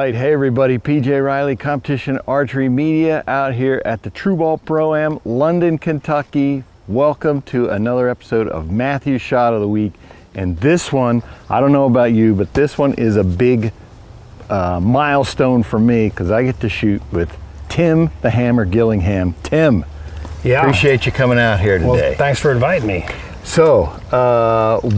right, hey everybody, PJ Riley, Competition Archery Media out here at the True Ball Pro-Am, London, Kentucky. Welcome to another episode of Mathews Shot of the Week. And this one, I don't know about you, but this one is a big milestone for me because I get to shoot with Tim the Hammer Gillingham. Tim, appreciate you coming out here today. Well, thanks for inviting me. So,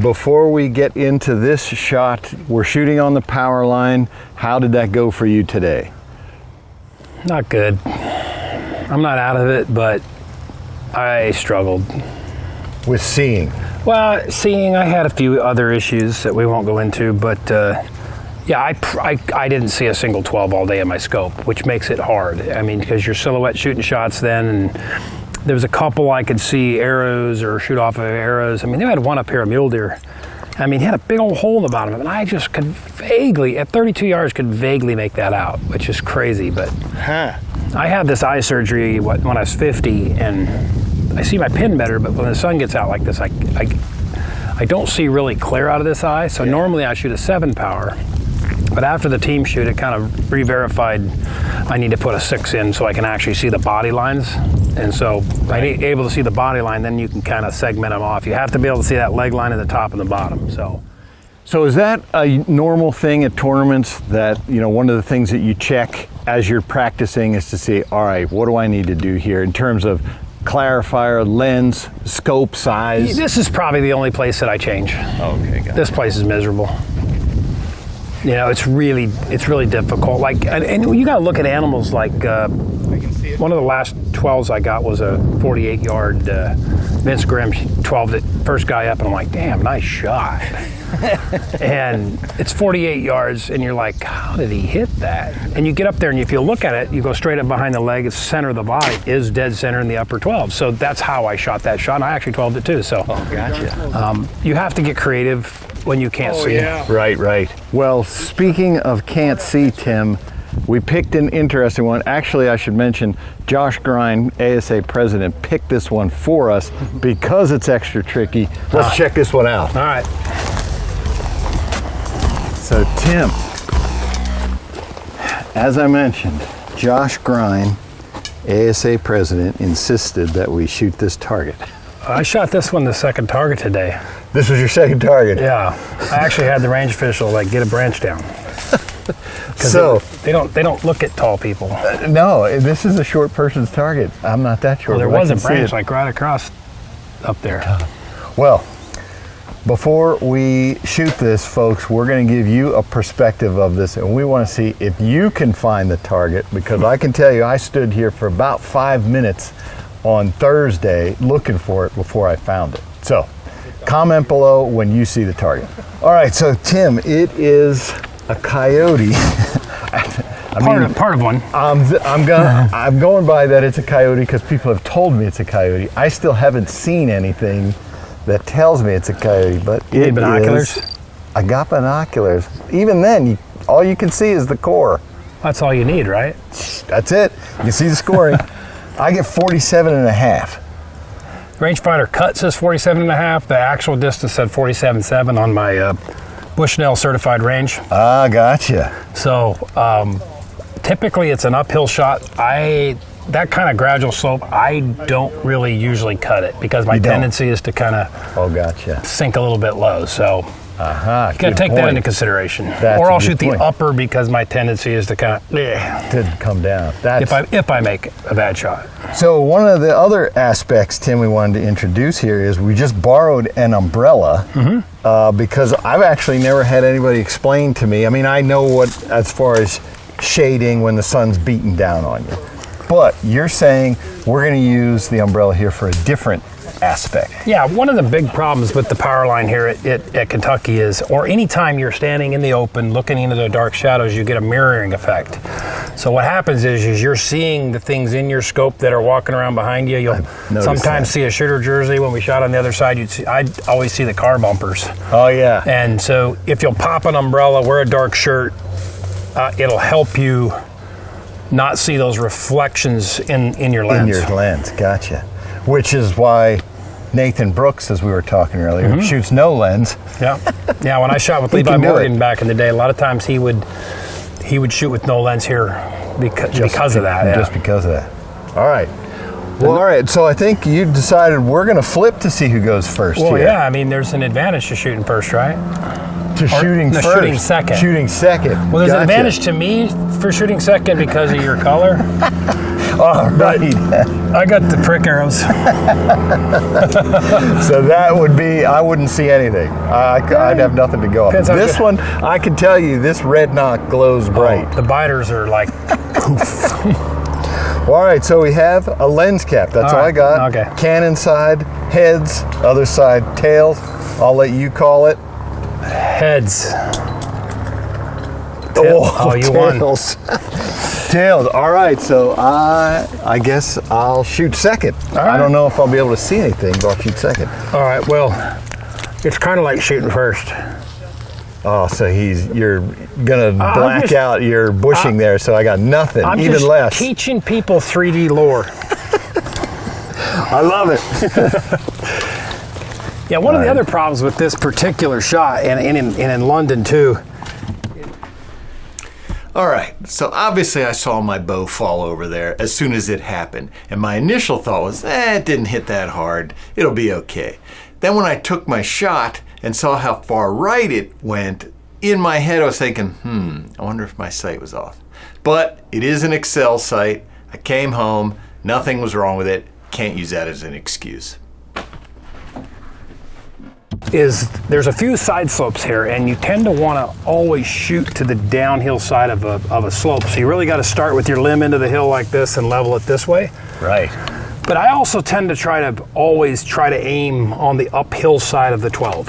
before we get into this shot, we're shooting on the power line. How did that go for you today? Not good. I'm not out of it, but I struggled. With seeing? Well, seeing, I had a few other issues that we won't go into, but yeah, I didn't see a single 12 all day in my scope, which makes it hard. I mean, because you're silhouette shooting shots then, and there was a couple I could see arrows or shoot off of arrows. I mean, they had one up here, a mule deer. I mean, he had a big old hole in the bottom of it, and I just could vaguely, at 32 yards, could vaguely make that out, which is crazy. But I had this eye surgery when I was 50, and I see my pin better, but when the sun gets out like this, I don't see really clear out of this eye. So normally I shoot a 7 power. But after the team shoot, it kind of re-verified I need to put a 6 in so I can actually see the body lines. And so I'm able to see the body line, then you can kind of segment them off. You have to be able to see that leg line at the top and the bottom. So is that a normal thing at tournaments that, you know, one of the things that you check as you're practicing is to see, all right, what do I need to do here in terms of clarifier, lens, scope, size? This is probably the only place that I change. Okay, got it. This place is miserable. You know, it's really difficult. Like, and you got to look at animals like one of the last 12s I got was a 48-yard Vince Grimm 12, the first guy up, and I'm like, damn, nice shot. And it's 48 yards, and you're like, how did he hit that? And you get up there, and if you look at it, you go straight up behind the leg. It's center of the body is dead center in the upper 12. So that's how I shot that shot, and I actually 12'd it too. So, Gotcha. You have to get creative when you can't see. Yeah. Right. Well, speaking of can't see, Tim, we picked an interesting one. Actually, I should mention Josh Grine, ASA president, picked this one for us because it's extra tricky. Let's check this one out. All right. So, Tim, as I mentioned, Josh Grine, ASA president, insisted that we shoot this target. I shot this one the second target today. This was your second target? Yeah. I actually had the range official get a branch down. So they don't look at tall people. No, this is a short person's target. I'm not that short. Well, there was a branch right across up there. Well, before we shoot this, folks, we're going to give you a perspective of this, and we want to see if you can find the target, because I can tell you I stood here for about 5 minutes on Thursday looking for it before I found it. So comment below when you see the target. All right, so Tim, it is a coyote. Part of one. I'm going by that it's a coyote because people have told me it's a coyote. I still haven't seen anything that tells me it's a coyote, but you need binoculars? I got binoculars. Even then, all you can see is the core. That's all you need, right? That's it. You can see the scoring. I get 47.5. Rangefinder cut says 47.5. The actual distance said 47.7 on my Bushnell certified range. Ah, gotcha. So typically it's an uphill shot. That kind of gradual slope, I don't really usually cut it because my tendency is to kind of sink a little bit low. So you got to take that into consideration. Or I'll shoot the upper because my tendency is to kind of to come down. If I make a bad shot. So one of the other aspects, Tim, we wanted to introduce here is we just borrowed an umbrella because I've actually never had anybody explain to me. I mean, I know what as far as shading when the sun's beating down on you. But you're saying we're going to use the umbrella here for a different aspect. Yeah, one of the big problems with the power line here at Kentucky is, or anytime you're standing in the open looking into the dark shadows, you get a mirroring effect. So what happens is you're seeing the things in your scope that are walking around behind you. You'll sometimes see a shooter jersey. When we shot on the other side, I'd always see the car bumpers. Oh yeah. And so if you'll pop an umbrella, wear a dark shirt, it'll help you not see those reflections in your lens. In your lens, gotcha. Which is why Nathan Brooks, as we were talking earlier, shoots no lens. Yeah, when I shot with Levi Morgan back in the day, a lot of times he would he would shoot with no lens here because of that. Yeah. Just because of that. All right. Well, all right. So I think you decided we're going to flip to see who goes first. Well, here. yeah. I mean, there's an advantage to shooting first, right? Shooting first. Shooting second. Shooting second. Well, there's an advantage to me for shooting second because of your color. All right. I got the prick arrows. So that would be, I wouldn't see anything. I'd have nothing to go off. This one, I can tell you, this red knock glows bright. The biters are like poof. Well, all right, so we have a lens cap. That's all I got. Okay. Cannon side, heads, other side, tails. I'll let you call it. Heads. Oh, you tails. won. Tails. All right, so I guess I'll shoot second. Right. I don't know if I'll be able to see anything, but I'll shoot second. All right, well, it's kind of like shooting first. Oh, so you're gonna black out your bushing there, so I got nothing, I'm even just less. teaching people 3D lore. I love it. Yeah, one of the other problems with this particular shot, and in London too. All right, so obviously I saw my bow fall over there as soon as it happened, and my initial thought was, it didn't hit that hard, it'll be okay. Then when I took my shot and saw how far right it went, in my head I was thinking, I wonder if my sight was off. But it is an Excel sight. I came home, nothing was wrong with it, can't use that as an excuse. There's a few side slopes here, and you tend to want to always shoot to the downhill side of a slope. So you really got to start with your limb into the hill like this and level it this way. Right. But I also tend to always try to aim on the uphill side of the 12.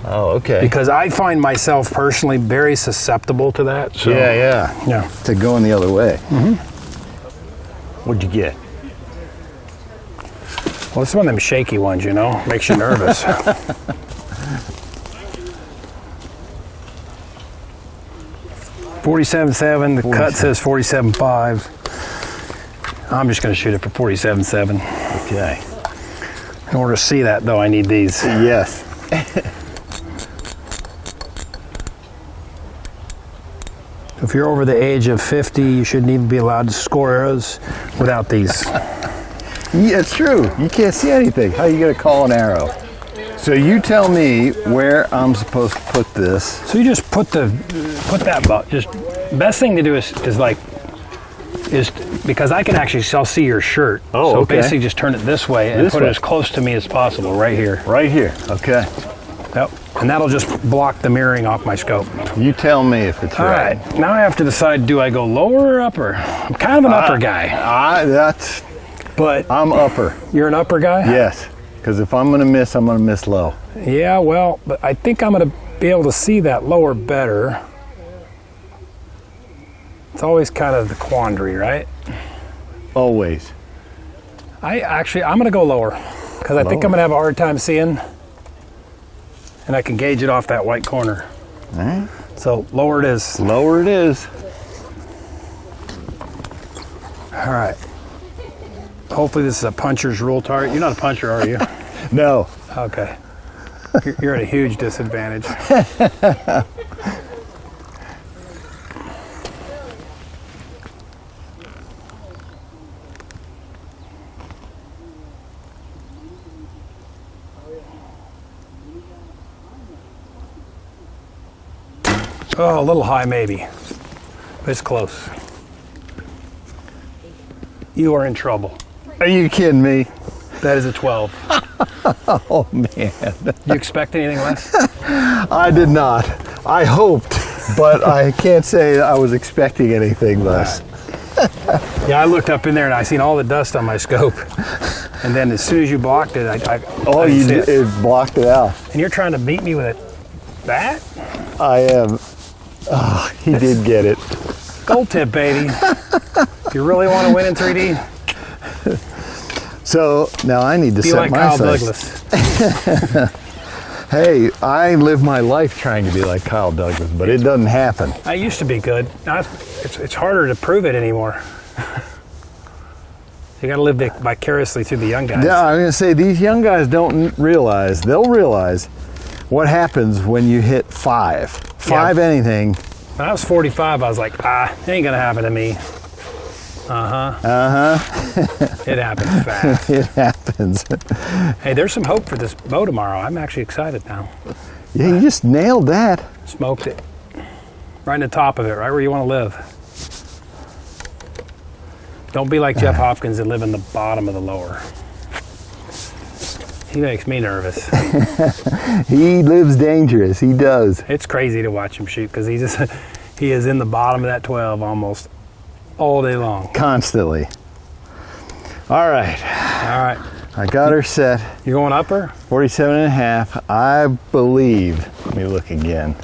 Oh, okay. Because I find myself personally very susceptible to that. So, yeah. To going the other way. Mm-hmm. What'd you get? Well, it's one of them shaky ones, makes you nervous. 47.7, the cut says 47.5. I'm just going to shoot it for 47.7. Okay. In order to see that, though, I need these. Yes. If you're over the age of 50, you shouldn't even be allowed to score arrows without these. Yeah, it's true. You can't see anything. How are you going to call an arrow? So you tell me where I'm supposed to put this. So you just put that about. Just best thing to do is because I'll see your shirt. Oh, so okay. basically just turn it this way and put it as close to me as possible, right here. Right here. Okay. Yep. And that'll just block the mirroring off my scope. You tell me if it's All right. Now I have to decide: do I go lower or upper? I'm kind of an upper guy. But I'm upper. You're an upper guy? Yes. Because if I'm going to miss, I'm going to miss low. Yeah, well, but I think I'm going to be able to see that lower better. It's always kind of the quandary, right? Always. I'm going to go lower because I think I'm going to have a hard time seeing, and I can gauge it off that white corner. All right. So lower it is. Lower it is. All right. Hopefully this is a puncher's rule target. You're not a puncher, are you? No. Okay. You're at a huge disadvantage. Oh, a little high maybe, but it's close. You are in trouble. Are you kidding me? That is a 12. Oh, man. You expect anything less? I did not. I hoped, but I can't say I was expecting anything less. Yeah, I looked up in there and I seen all the dust on my scope. And then as soon as you blocked it, It blocked it out. And you're trying to beat me with that? I am. Oh, he did get it. Gold tip, baby. You really want to win in 3D? So now I need to Be set like my Kyle sights. Douglas. Hey, I live my life trying to be like Kyle Douglas, but it doesn't happen. I used to be good. Now it's harder to prove it anymore. You got to live vicariously through the young guys. Yeah, I'm going to say these young guys don't realize. They'll realize what happens when you hit five. Five anything, When I was 45, I was like, it ain't gonna happen to me. It happens fast. It happens. Hey, there's some hope for this bow tomorrow. I'm actually excited now. Yeah, you just nailed that. Smoked it. Right in the top of it, right where you want to live. Don't be like Jeff Hopkins and live in the bottom of the lower. He makes me nervous. He lives dangerous. He does. It's crazy to watch him shoot because he is in the bottom of that 12 almost all day long. Constantly. All right. All right. I got her set. You going upper? 47 and a half. I believe. Let me look again.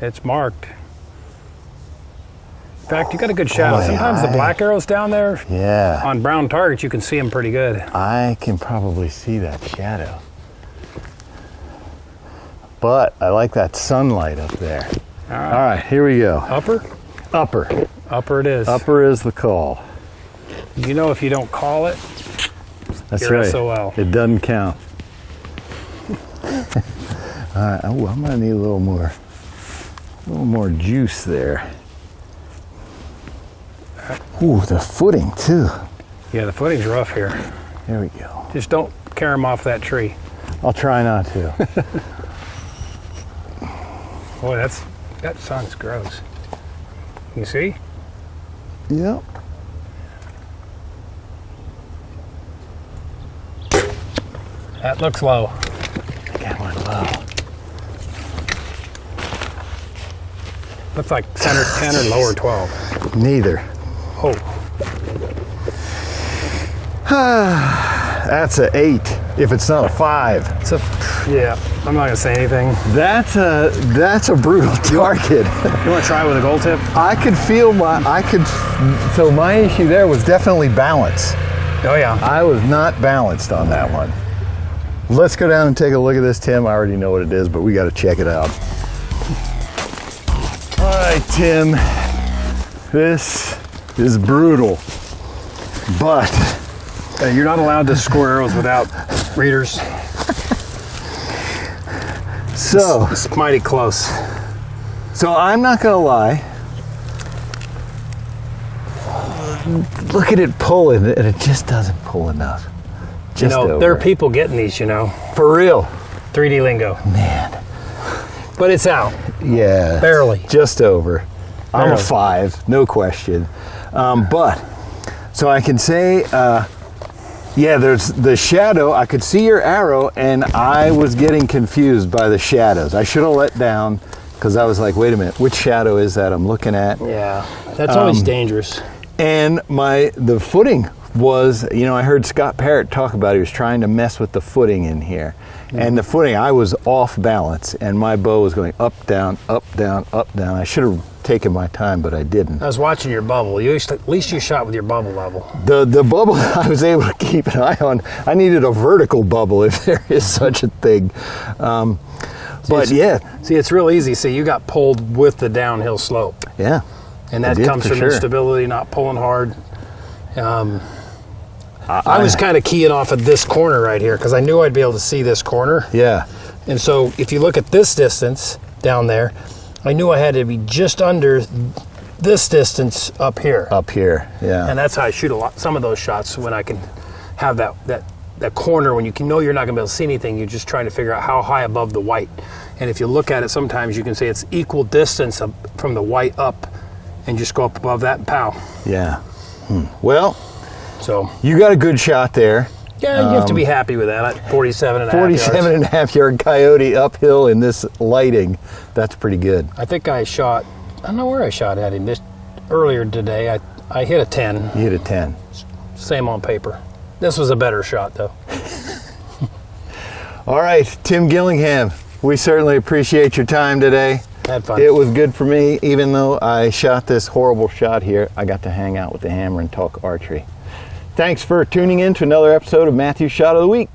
It's marked. In fact, you got a good shadow. Boy, Sometimes the black arrows down there Yeah. on brown targets, you can see them pretty good. I can probably see that shadow. But I like that sunlight up there. All All right. right, here we go. Upper? Upper. Upper it is. Upper is the call. You know if you don't call it, That's you're right. SOL. It doesn't count. All right. Oh, I'm gonna need a little more juice there. Ooh, the footing too. Yeah, the footing's rough here. There we go. Just don't carry them off that tree. I'll try not to. Boy, that sun's gross. You see? Yep. That looks low. That went low. Looks like center 10 or lower 12. Neither. Oh, That's a 8. If it's not a 5. it's yeah. I'm not gonna say anything. That's a brutal target. You want to try with a gold tip? So my issue there was definitely balance. Oh yeah. I was not balanced on that one. Let's go down and take a look at this, Tim. I already know what it is, but we got to check it out. All right, Tim. This is brutal, but You're not allowed to score arrows without readers. so It's mighty close. I'm not gonna lie. Look at it pulling, and it just doesn't pull enough. You Just know, there are over. people getting these, you know. For real, 3D lingo. man. But it's out. Yeah, Barely. just over. I'm a Barely. 5, no question. But so I can say, yeah, there's the shadow. I could see your arrow, and I was getting confused by the shadows. I should have let down because I was like, wait a minute, which shadow is that I'm looking at? Yeah. That's always dangerous. And the footing was, I heard Scott Parrott talk about he was trying to mess with the footing in here. And the footing, I was off balance, and my bow was going up, down, up, down, up, down. I should have taken my time, but I didn't. I was watching your bubble. At least you shot with your bubble level. The bubble I was able to keep an eye on, I needed a vertical bubble if there is such a thing. But yeah. See, it's real easy. See, you got pulled with the downhill slope. Yeah. And that did, comes for from sure. instability, not pulling hard. I was kind of keying off at this corner right here because I knew I'd be able to see this corner. Yeah. And so if you look at this distance down there, I knew I had to be just under this distance up here. Up here, yeah. And that's how I shoot some of those shots when I can have that corner when you can know you're not going to be able to see anything. You're just trying to figure out how high above the white. And if you look at it, sometimes you can say it's equal distance from the white up and just go up above that and pow. Yeah. Well, So you got a good shot there. yeah, you have to be happy with that. 47 and a half 47 yards. and a half yard coyote uphill in this lighting. That's pretty good. I think I don't know where I shot at him. Just earlier today, I hit a 10. You hit a 10. Same on paper. This was a better shot, though. All right, Tim Gillingham, we certainly appreciate your time today. Had fun. It was good for me, even though I shot this horrible shot here. I got to hang out with the hammer and talk archery. Thanks for tuning in to another episode of Mathews Shot of the Week.